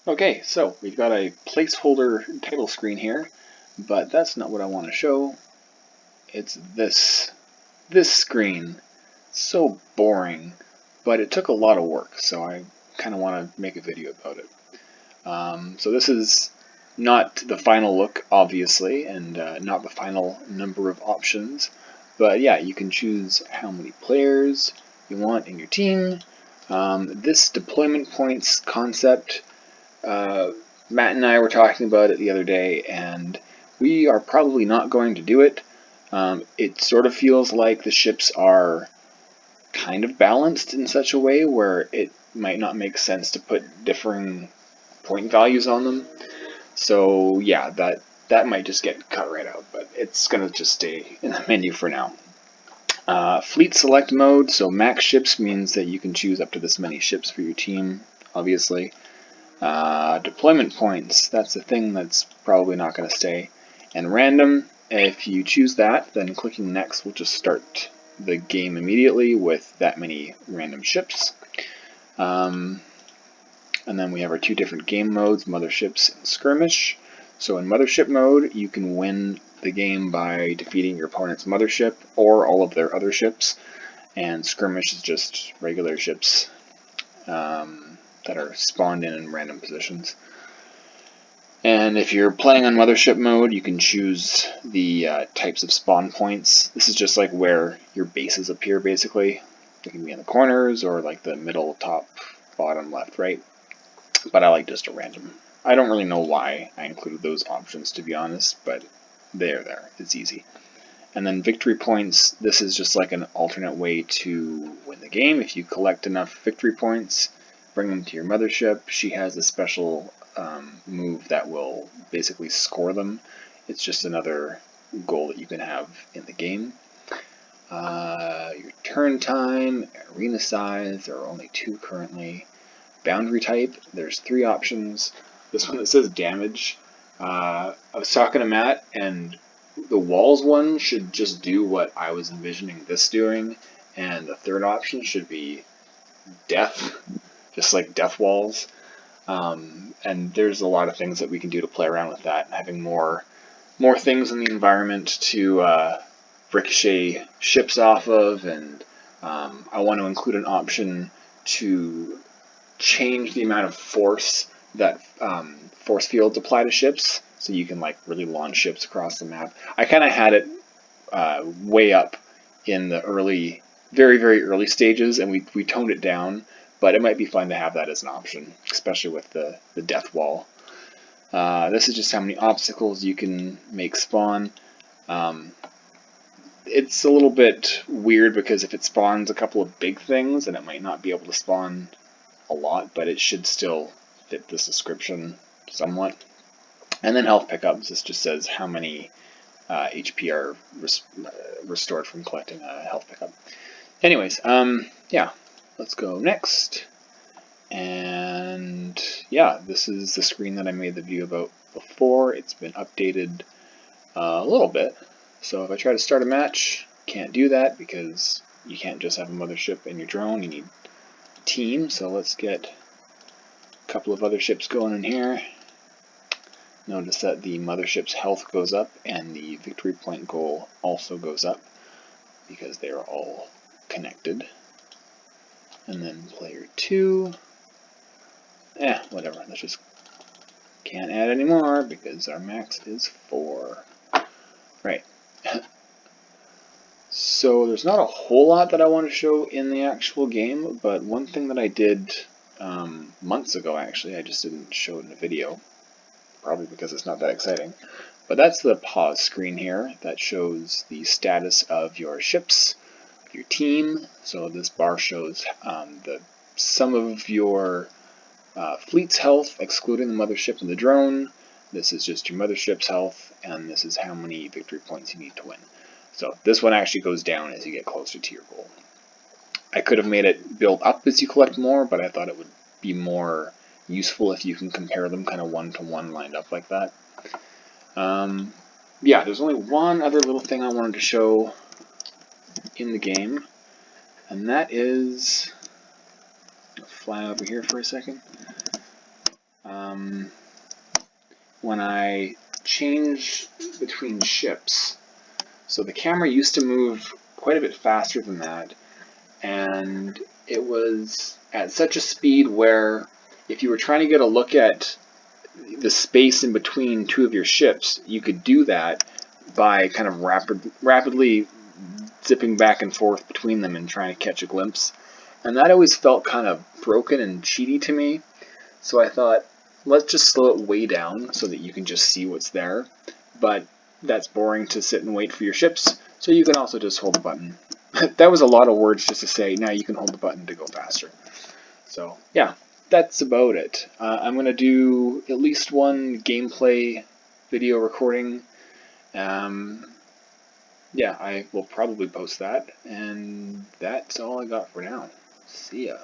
Okay, so we've got a placeholder title screen here, but that's not what I want to show. It's this screen. So boring, but it took a lot of work, so I kind of want to make a video about it. So this is not the final look, obviously, and not the final number of options, but yeah, you can choose how many players you want in your team. This deployment points concept, Matt and I were talking about it the other day, and we are probably not going to do it. It sort of feels like the ships are kind of balanced in such a way where it might not make sense to put differing point values on them. So yeah, that might just get cut right out, but it's going to just stay in the menu for now. Fleet select mode, so max ships means that you can choose up to this many ships for your team, obviously. Deployment points, that's the thing that's probably not going to stay. And random, if you choose that, then clicking next will just start the game immediately with that many random ships. And then we have our two different game modes, motherships and skirmish. So in mothership mode, you can win the game by defeating your opponent's mothership or all of their other ships. And skirmish is just regular ships that are spawned in random positions. And if you're playing on mothership mode, you can choose the types of spawn points. This is just like where your bases appear, basically. They can be in the corners or like the middle, top, bottom, left, right. But I like just a random. I don't really know why I included those options, to be honest, but they're there. It's easy. And then victory points, this is just like an alternate way to win the game. If you collect enough victory points, bring them to your mothership. She has a special move that will basically score them. It's just another goal that you can have in the game. Your turn time, arena size, there are only 2 currently. Boundary type, there's 3 options. This one that says damage, I was talking to Matt, and the walls one should just do what I was envisioning this doing, and the third option should be death, just like death walls. And there's a lot of things that we can do to play around with that, having more things in the environment to ricochet ships off of, and I want to include an option to change the amount of force that force fields apply to ships, so you can like really launch ships across the map. I kind of had it way up in the very early stages, and we toned it down, but it might be fun to have that as an option, especially with the death wall. This is just how many obstacles you can make spawn. It's a little bit weird because if it spawns a couple of big things, then it might not be able to spawn a lot, but it should still fit this description somewhat. And then health pickups, this just says how many HP are restored from collecting a health pickup. Anyways, yeah, let's go next. And yeah, this is the screen that I made the video about before. It's been updated a little bit. So if I try to start a match, can't do that because you can't just have a mothership and your drone. You need a team. So let's get a couple of other ships going in here. Notice that the mothership's health goes up and the victory point goal also goes up because they are all connected. And then player 2, whatever, let's just can't add any more because our max is 4. Right. So there's not a whole lot that I want to show in the actual game, but one thing that I did months ago, actually, I just didn't show it in a video, probably because it's not that exciting. But that's the pause screen here that shows the status of your ships, your team. So this bar shows the sum of your fleet's health, excluding the mothership and the drone. This is just your mothership's health, and this is how many victory points you need to win. So this one actually goes down as you get closer to your goal. I could have made it build up as you collect more, but I thought it would be more useful if you can compare them kind of one-to-one lined up like that. Yeah, there's only one other little thing I wanted to show in the game, and that is, I'll fly over here for a second. when I change between ships. So the camera used to move quite a bit faster than that, and it was at such a speed where if you were trying to get a look at the space in between two of your ships, you could do that by kind of rapidly zipping back and forth between them and trying to catch a glimpse. And that always felt kind of broken and cheaty to me. So I thought, let's just slow it way down so that you can just see what's there. But that's boring to sit and wait for your ships, so you can also just hold the button. That was a lot of words just to say, now you can hold the button to go faster. So yeah, that's about it. I'm going to do at least one gameplay video recording. Yeah, I will probably post that, and that's all I got for now. See ya.